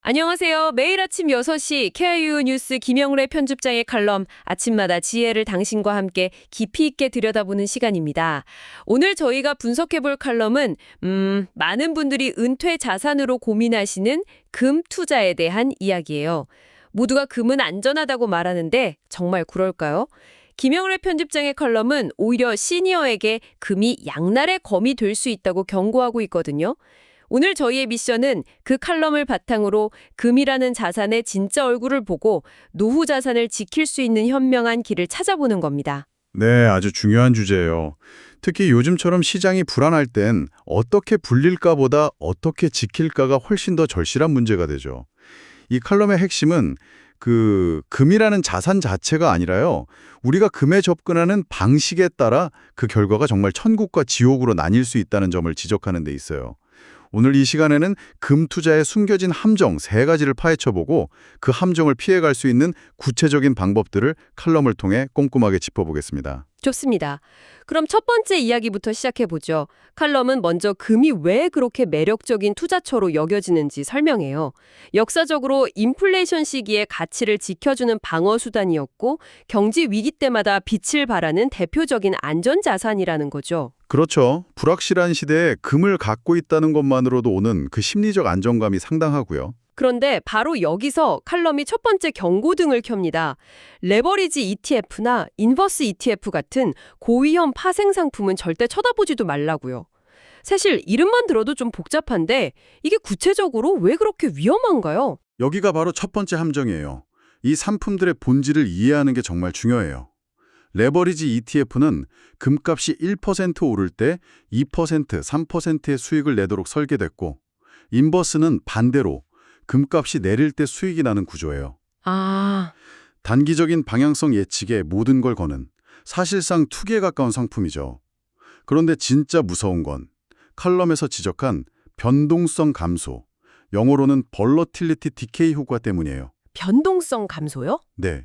안녕하세요. 매일 아침 6시 KIU 뉴스 김영울의 편집장의 칼럼 아침마다 지혜를 당신과 함께 깊이 있게 들여다보는 시간입니다. 오늘 저희가 분석해볼 칼럼은 많은 분들이 은퇴 자산으로 고민하시는 금 투자에 대한 이야기예요. 모두가 금은 안전하다고 말하는데 정말 그럴까요? 김영울의 편집장의 칼럼은 오히려 시니어에게 금이 양날의 검이 될 수 있다고 경고하고 있거든요. 오늘 저희의 미션은 그 칼럼을 바탕으로 금이라는 자산의 진짜 얼굴을 보고 노후 자산을 지킬 수 있는 현명한 길을 찾아보는 겁니다. 네, 아주 중요한 주제예요. 특히 요즘처럼 시장이 불안할 땐 어떻게 불릴까보다 어떻게 지킬까가 훨씬 더 절실한 문제가 되죠. 이 칼럼의 핵심은 금이라는 자산 자체가 아니라요. 우리가 금에 접근하는 방식에 따라 그 결과가 정말 천국과 지옥으로 나뉠 수 있다는 점을 지적하는 데 있어요. 오늘 이 시간에는 금 투자의 숨겨진 함정 3가지를 파헤쳐보고 그 함정을 피해갈 수 있는 구체적인 방법들을 칼럼을 통해 꼼꼼하게 짚어보겠습니다. 좋습니다. 그럼 첫 번째 이야기부터 시작해보죠. 칼럼은 먼저 금이 왜 그렇게 매력적인 투자처로 여겨지는지 설명해요. 역사적으로 인플레이션 시기에 가치를 지켜주는 방어수단이었고 경제 위기 때마다 빛을 발하는 대표적인 안전자산이라는 거죠. 그렇죠. 불확실한 시대에 금을 갖고 있다는 것만으로도 오는 그 심리적 안정감이 상당하고요. 그런데 바로 여기서 칼럼이 첫 번째 경고등을 켭니다. 레버리지 ETF나 인버스 ETF 같은 고위험 파생 상품은 절대 쳐다보지도 말라고요. 사실 이름만 들어도 좀 복잡한데 이게 구체적으로 왜 그렇게 위험한가요? 여기가 바로 첫 번째 함정이에요. 이 상품들의 본질을 이해하는 게 정말 중요해요. 레버리지 ETF는 금값이 1% 오를 때 2%, 3%의 수익을 내도록 설계됐고, 인버스는 반대로 금값이 내릴 때 수익이 나는 구조예요. 아, 단기적인 방향성 예측에 모든 걸 거는 사실상 투기에 가까운 상품이죠. 그런데 진짜 무서운 건 칼럼에서 지적한 변동성 감소, 영어로는 Volatility Decay 효과 때문이에요. 변동성 감소요? 네,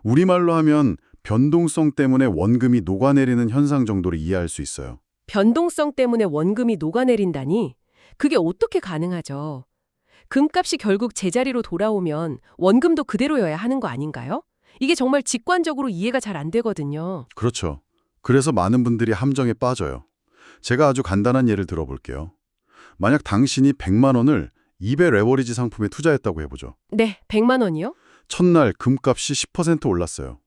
우리말로 하면 변동성 때문에 원금이 녹아내리는 현상 정도로 이해할 수 있어요. 변동성 때문에 원금이 녹아내린다니? 그게 어떻게 가능하죠? 금값이 결국 제자리로 돌아오면 원금도 그대로여야 하는 거 아닌가요? 이게 정말 직관적으로 이해가 잘 안 되거든요. 그렇죠. 그래서 많은 분들이 함정에 빠져요. 제가 아주 간단한 예를 들어볼게요. 만약 당신이 100만 원을 2배 레버리지 상품에 투자했다고 해보죠. 네, 100만 원이요? 첫날 금값이 10% 올랐어요.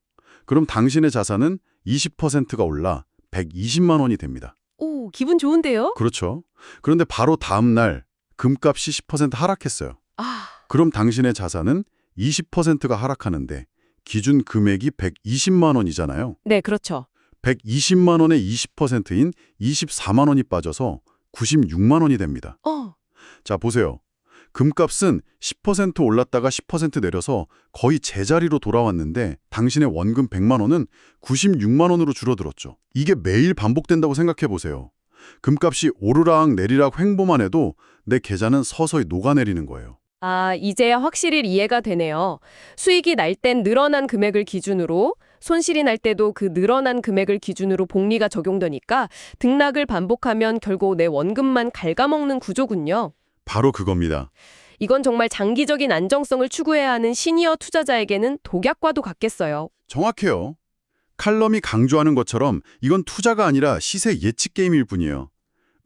그럼 당신의 자산은 20%가 올라 120만 원이 됩니다. 오, 기분 좋은데요? 그렇죠. 그런데 바로 다음 날 금값이 10% 하락했어요. 아, 그럼 당신의 자산은 20%가 하락하는데 기준 금액이 120만 원이잖아요. 네, 그렇죠. 120만 원의 20%인 24만 원이 빠져서 96만 원이 됩니다. 자, 보세요. 금값은 10% 올랐다가 10% 내려서 거의 제자리로 돌아왔는데 당신의 원금 100만 원은 96만 원으로 줄어들었죠. 이게 매일 반복된다고 생각해 보세요. 금값이 오르락 내리락 횡보만 해도 내 계좌는 서서히 녹아내리는 거예요. 아, 이제야 확실히 이해가 되네요. 수익이 날 땐 늘어난 금액을 기준으로, 손실이 날 때도 그 늘어난 금액을 기준으로 복리가 적용되니까 등락을 반복하면 결국 내 원금만 갉아먹는 구조군요. 바로 그겁니다. 이건 정말 장기적인 안정성을 추구해야 하는 시니어 투자자에게는 독약과도 같겠어요. 정확해요. 칼럼이 강조하는 것처럼 이건 투자가 아니라 시세 예측 게임일 뿐이에요.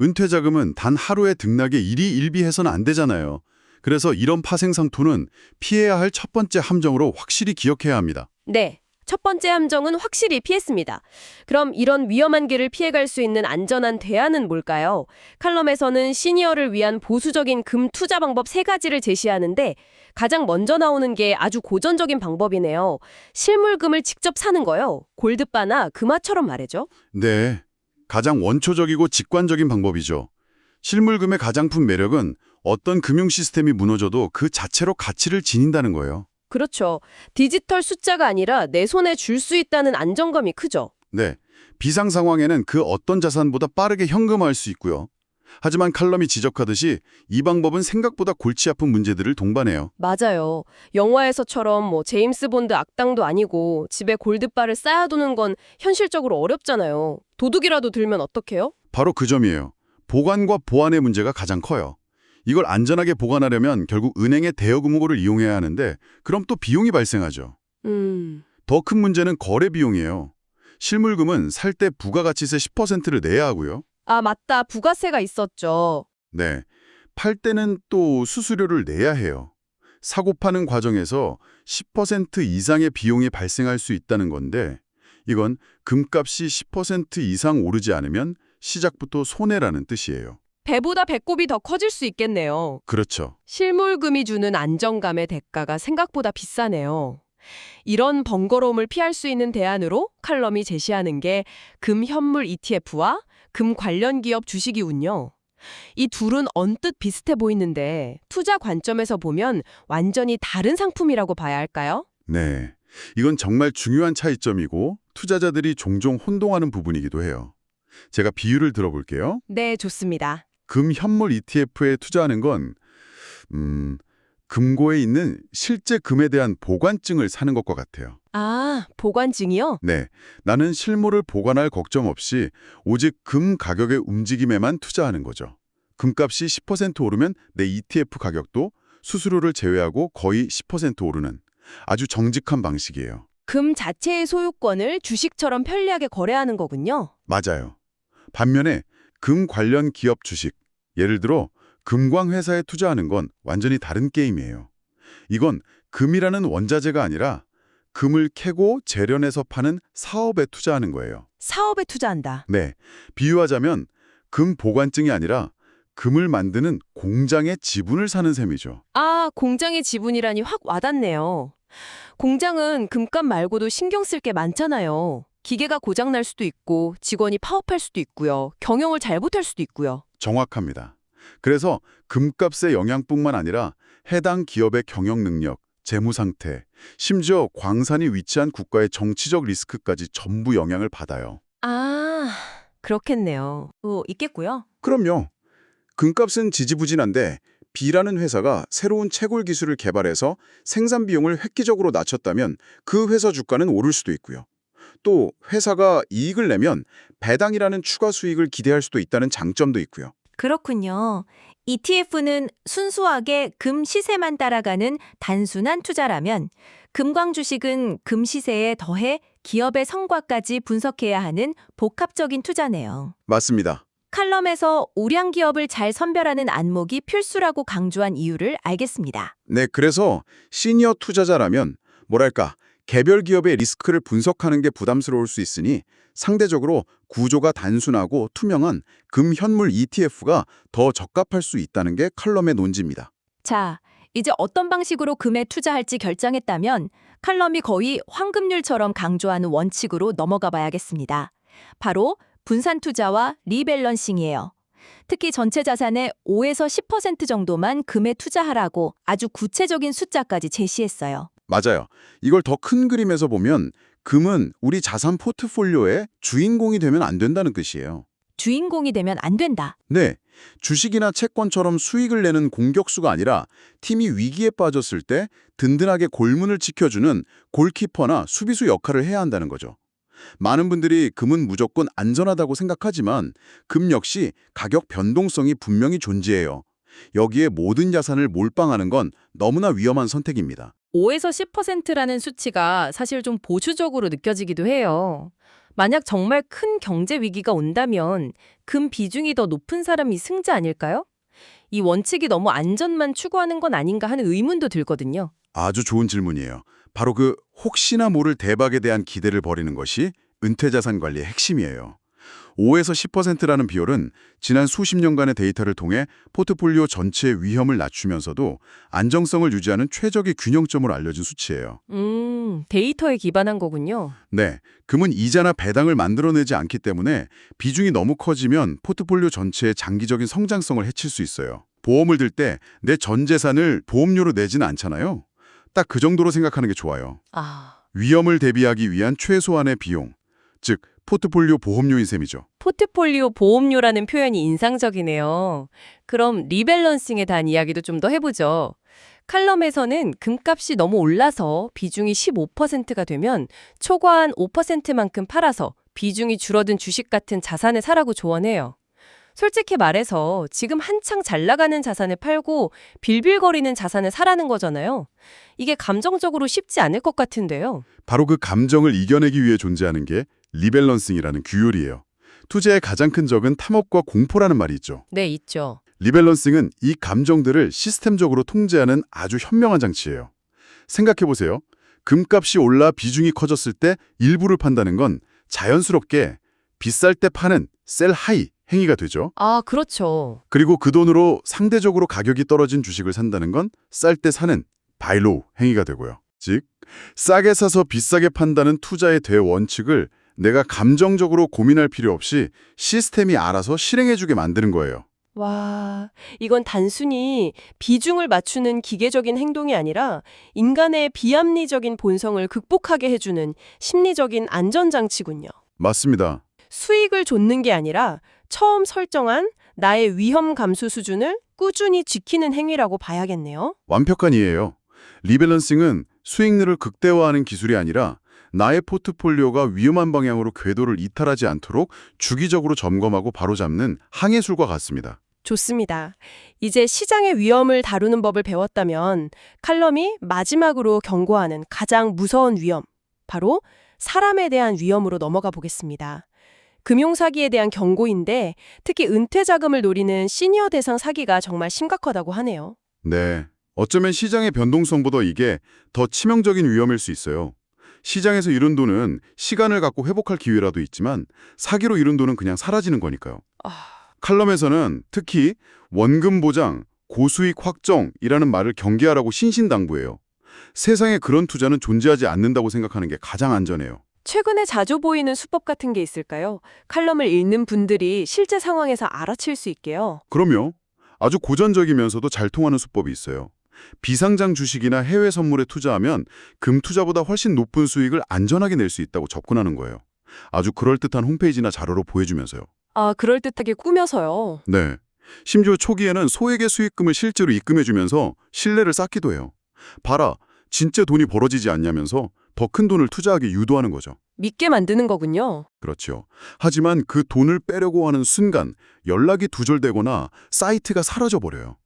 은퇴 자금은 단 하루의 등락에 일희일비해서는 안 되잖아요. 그래서 이런 파생상투는 피해야 할 첫 번째 함정으로 확실히 기억해야 합니다. 네. 첫 번째 함정은 확실히 피했습니다. 그럼 이런 위험한 길을 피해갈 수 있는 안전한 대안은 뭘까요? 칼럼에서는 시니어를 위한 보수적인 금 투자 방법 3가지를 제시하는데 가장 먼저 나오는 게 아주 고전적인 방법이네요. 실물금을 직접 사는 거요. 골드바나 금화처럼 말이죠. 네, 가장 원초적이고 직관적인 방법이죠. 실물금의 가장 큰 매력은 어떤 금융 시스템이 무너져도 그 자체로 가치를 지닌다는 거예요. 그렇죠. 디지털 숫자가 아니라 내 손에 줄 수 있다는 안정감이 크죠. 네, 비상 상황에는 그 어떤 자산보다 빠르게 현금화할 수 있고요. 하지만 칼럼이 지적하듯이 이 방법은 생각보다 골치 아픈 문제들을 동반해요. 맞아요. 영화에서처럼 제임스 본드 악당도 아니고 집에 골드바를 쌓아두는 건 현실적으로 어렵잖아요. 도둑이라도 들면 어떡해요? 바로 그 점이에요. 보관과 보안의 문제가 가장 커요. 이걸 안전하게 보관하려면 결국 은행의 대여금고를 이용해야 하는데 그럼 또 비용이 발생하죠. 더 큰 문제는 거래 비용이에요. 실물금은 살 때 부가가치세 10%를 내야 하고요. 아, 맞다. 부가세가 있었죠. 네, 팔 때는 또 수수료를 내야 해요. 사고 파는 과정에서 10% 이상의 비용이 발생할 수 있다는 건데 이건 금값이 10% 이상 오르지 않으면 시작부터 손해라는 뜻이에요. 배보다 배꼽이 더 커질 수 있겠네요. 그렇죠. 실물금이 주는 안정감의 대가가 생각보다 비싸네요. 이런 번거로움을 피할 수 있는 대안으로 칼럼이 제시하는 게 금 현물 ETF와 금 관련 기업 주식이군요. 이 둘은 언뜻 비슷해 보이는데 투자 관점에서 보면 완전히 다른 상품이라고 봐야 할까요? 네, 이건 정말 중요한 차이점이고 투자자들이 종종 혼동하는 부분이기도 해요. 제가 비유를 들어볼게요. 네, 좋습니다. 금 현물 ETF에 투자하는 건 금고에 있는 실제 금에 대한 보관증을 사는 것과 같아요. 아, 보관증이요? 네, 나는 실물을 보관할 걱정 없이 오직 금 가격의 움직임에만 투자하는 거죠. 금값이 10% 오르면 내 ETF 가격도 수수료를 제외하고 거의 10% 오르는 아주 정직한 방식이에요. 금 자체의 소유권을 주식처럼 편리하게 거래하는 거군요. 맞아요. 반면에 금 관련 기업 주식, 예를 들어 금광회사에 투자하는 건 완전히 다른 게임이에요. 이건 금이라는 원자재가 아니라 금을 캐고 재련해서 파는 사업에 투자하는 거예요. 사업에 투자한다. 네, 비유하자면 금 보관증이 아니라 금을 만드는 공장의 지분을 사는 셈이죠. 아, 공장의 지분이라니 확 와닿네요. 공장은 금값 말고도 신경 쓸 게 많잖아요. 기계가 고장날 수도 있고 직원이 파업할 수도 있고요. 경영을 잘못할 수도 있고요. 정확합니다. 그래서 금값의 영향뿐만 아니라 해당 기업의 경영 능력, 재무 상태, 심지어 광산이 위치한 국가의 정치적 리스크까지 전부 영향을 받아요. 아, 그렇겠네요. 있겠고요. 그럼요. 금값은 지지부진한데 B라는 회사가 새로운 채굴 기술을 개발해서 생산 비용을 획기적으로 낮췄다면 그 회사 주가는 오를 수도 있고요. 또 회사가 이익을 내면 배당이라는 추가 수익을 기대할 수도 있다는 장점도 있고요. 그렇군요. ETF는 순수하게 금 시세만 따라가는 단순한 투자라면 금광 주식은 금 시세에 더해 기업의 성과까지 분석해야 하는 복합적인 투자네요. 맞습니다. 칼럼에서 우량 기업을 잘 선별하는 안목이 필수라고 강조한 이유를 알겠습니다. 네, 그래서 시니어 투자자라면 뭐랄까 개별 기업의 리스크를 분석하는 게 부담스러울 수 있으니 상대적으로 구조가 단순하고 투명한 금 현물 ETF가 더 적합할 수 있다는 게 칼럼의 논지입니다. 자, 이제 어떤 방식으로 금에 투자할지 결정했다면 칼럼이 거의 황금률처럼 강조하는 원칙으로 넘어가 봐야겠습니다. 바로 분산 투자와 리밸런싱이에요. 특히 전체 자산의 5에서 10% 정도만 금에 투자하라고 아주 구체적인 숫자까지 제시했어요. 맞아요. 이걸 더 큰 그림에서 보면 금은 우리 자산 포트폴리오의 주인공이 되면 안 된다는 뜻이에요. 주인공이 되면 안 된다. 네, 주식이나 채권처럼 수익을 내는 공격수가 아니라 팀이 위기에 빠졌을 때 든든하게 골문을 지켜주는 골키퍼나 수비수 역할을 해야 한다는 거죠. 많은 분들이 금은 무조건 안전하다고 생각하지만 금 역시 가격 변동성이 분명히 존재해요. 여기에 모든 자산을 몰빵하는 건 너무나 위험한 선택입니다. 5에서 10%라는 수치가 사실 좀 보수적으로 느껴지기도 해요. 만약 정말 큰 경제 위기가 온다면 금 비중이 더 높은 사람이 승자 아닐까요? 이 원칙이 너무 안전만 추구하는 건 아닌가 하는 의문도 들거든요. 아주 좋은 질문이에요. 바로 그 혹시나 모를 대박에 대한 기대를 버리는 것이 은퇴자산 관리의 핵심이에요. 5에서 10%라는 비율은 지난 수십 년간의 데이터를 통해 포트폴리오 전체의 위험을 낮추면서도 안정성을 유지하는 최적의 균형점으로 알려진 수치예요. 데이터에 기반한 거군요. 네, 금은 이자나 배당을 만들어내지 않기 때문에 비중이 너무 커지면 포트폴리오 전체의 장기적인 성장성을 해칠 수 있어요. 보험을 들 때 내 전 재산을 보험료로 내지는 않잖아요. 딱 그 정도로 생각하는 게 좋아요. 위험을 대비하기 위한 최소한의 비용, 즉 포트폴리오 보험료인 셈이죠. 포트폴리오 보험료라는 표현이 인상적이네요. 그럼 리밸런싱에 대한 이야기도 좀 더 해보죠. 칼럼에서는 금값이 너무 올라서 비중이 15%가 되면 초과한 5%만큼 팔아서 비중이 줄어든 주식 같은 자산을 사라고 조언해요. 솔직히 말해서 지금 한창 잘 나가는 자산을 팔고 빌빌거리는 자산을 사라는 거잖아요. 이게 감정적으로 쉽지 않을 것 같은데요. 바로 그 감정을 이겨내기 위해 존재하는 게 리밸런싱이라는 규율이에요. 투자의 가장 큰 적은 탐욕과 공포라는 말이 있죠. 네, 있죠. 리밸런싱은 이 감정들을 시스템적으로 통제하는 아주 현명한 장치예요. 생각해보세요. 금값이 올라 비중이 커졌을 때 일부를 판다는 건 자연스럽게 비쌀 때 파는 셀 하이 행위가 되죠. 아, 그렇죠. 그리고 그 돈으로 상대적으로 가격이 떨어진 주식을 산다는 건 쌀 때 사는 바이 로우 행위가 되고요. 즉, 싸게 사서 비싸게 판다는 투자의 대원칙을 내가 감정적으로 고민할 필요 없이 시스템이 알아서 실행해주게 만드는 거예요. 와, 이건 단순히 비중을 맞추는 기계적인 행동이 아니라 인간의 비합리적인 본성을 극복하게 해주는 심리적인 안전장치군요. 맞습니다. 수익을 좇는 게 아니라 처음 설정한 나의 위험 감수 수준을 꾸준히 지키는 행위라고 봐야겠네요. 완벽한 이해예요. 리밸런싱은 수익률을 극대화하는 기술이 아니라 나의 포트폴리오가 위험한 방향으로 궤도를 이탈하지 않도록 주기적으로 점검하고 바로잡는 항해술과 같습니다. 좋습니다. 이제 시장의 위험을 다루는 법을 배웠다면 칼럼이 마지막으로 경고하는 가장 무서운 위험, 바로 사람에 대한 위험으로 넘어가 보겠습니다. 금융사기에 대한 경고인데 특히 은퇴 자금을 노리는 시니어 대상 사기가 정말 심각하다고 하네요. 네. 어쩌면 시장의 변동성보다 이게 더 치명적인 위험일 수 있어요. 시장에서 잃은 돈은 시간을 갖고 회복할 기회라도 있지만 사기로 잃은 돈은 그냥 사라지는 거니까요. 칼럼에서는 특히 원금 보장, 고수익 확정이라는 말을 경계하라고 신신당부해요. 세상에 그런 투자는 존재하지 않는다고 생각하는 게 가장 안전해요. 최근에 자주 보이는 수법 같은 게 있을까요? 칼럼을 읽는 분들이 실제 상황에서 알아챌 수 있게요. 그럼요. 아주 고전적이면서도 잘 통하는 수법이 있어요. 비상장 주식이나 해외 선물에 투자하면 금 투자보다 훨씬 높은 수익을 안전하게 낼 수 있다고 접근하는 거예요. 아주 그럴듯한 홈페이지나 자료로 보여주면서요. 아, 그럴듯하게 꾸며서요. 네. 심지어 초기에는 소액의 수익금을 실제로 입금해주면서 신뢰를 쌓기도 해요. 봐라, 진짜 돈이 벌어지지 않냐면서 더 큰 돈을 투자하게 유도하는 거죠. 믿게 만드는 거군요. 그렇죠. 하지만 그 돈을 빼려고 하는 순간 연락이 두절되거나 사이트가 사라져버려요.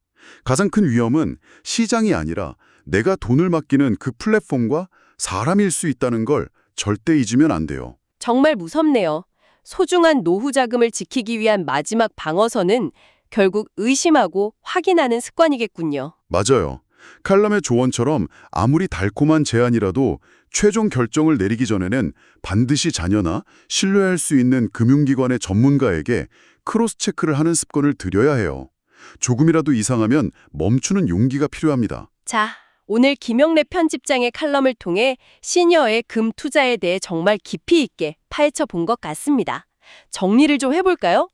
가장 큰 위험은 시장이 아니라 내가 돈을 맡기는 그 플랫폼과 사람일 수 있다는 걸 절대 잊으면 안 돼요. 정말 무섭네요. 소중한 노후 자금을 지키기 위한 마지막 방어선은 결국 의심하고 확인하는 습관이겠군요. 맞아요. 칼럼의 조언처럼 아무리 달콤한 제안이라도 최종 결정을 내리기 전에는 반드시 자녀나 신뢰할 수 있는 금융기관의 전문가에게 크로스 체크를 하는 습관을 들여야 해요. 조금이라도 이상하면 멈추는 용기가 필요합니다. 자, 오늘 김영래 편집장의 칼럼을 통해 시니어의 금 투자에 대해 정말 깊이 있게 파헤쳐 본 것 같습니다. 정리를 좀 해볼까요?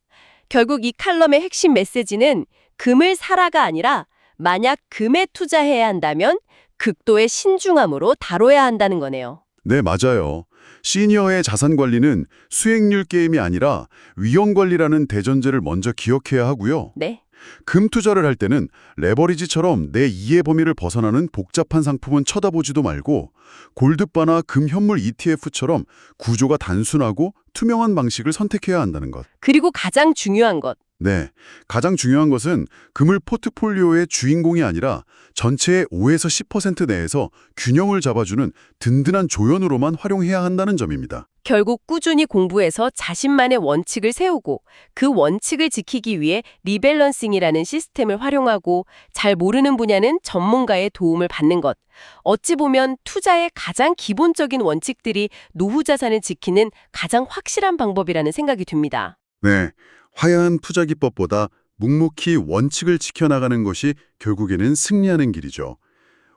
결국 이 칼럼의 핵심 메시지는 금을 사라가 아니라 만약 금에 투자해야 한다면 극도의 신중함으로 다뤄야 한다는 거네요. 네, 맞아요. 시니어의 자산 관리는 수익률 게임이 아니라 위험 관리라는 대전제를 먼저 기억해야 하고요. 네. 금 투자를 할 때는 레버리지처럼 내 이해 범위를 벗어나는 복잡한 상품은 쳐다보지도 말고 골드바나 금 현물 ETF처럼 구조가 단순하고 투명한 방식을 선택해야 한다는 것. 그리고 가장 중요한 것. 네, 가장 중요한 것은 금을 포트폴리오의 주인공이 아니라 전체의 5에서 10% 내에서 균형을 잡아주는 든든한 조연으로만 활용해야 한다는 점입니다. 결국 꾸준히 공부해서 자신만의 원칙을 세우고 그 원칙을 지키기 위해 리밸런싱이라는 시스템을 활용하고 잘 모르는 분야는 전문가의 도움을 받는 것. 어찌 보면 투자의 가장 기본적인 원칙들이 노후 자산을 지키는 가장 확실한 방법이라는 생각이 듭니다. 네, 화려한 투자 기법보다 묵묵히 원칙을 지켜나가는 것이 결국에는 승리하는 길이죠.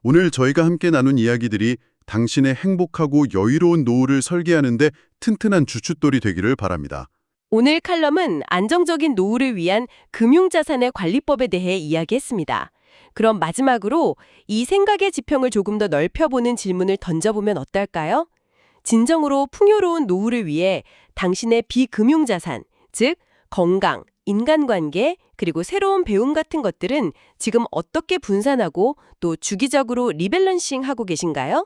오늘 저희가 함께 나눈 이야기들이 당신의 행복하고 여유로운 노후를 설계하는 데 튼튼한 주춧돌이 되기를 바랍니다. 오늘 칼럼은 안정적인 노후를 위한 금융자산의 관리법에 대해 이야기했습니다. 그럼 마지막으로 이 생각의 지평을 조금 더 넓혀보는 질문을 던져보면 어떨까요? 진정으로 풍요로운 노후를 위해 당신의 비금융자산, 즉 건강, 인간관계, 그리고 새로운 배움 같은 것들은 지금 어떻게 분산하고 또 주기적으로 리밸런싱 하고 계신가요?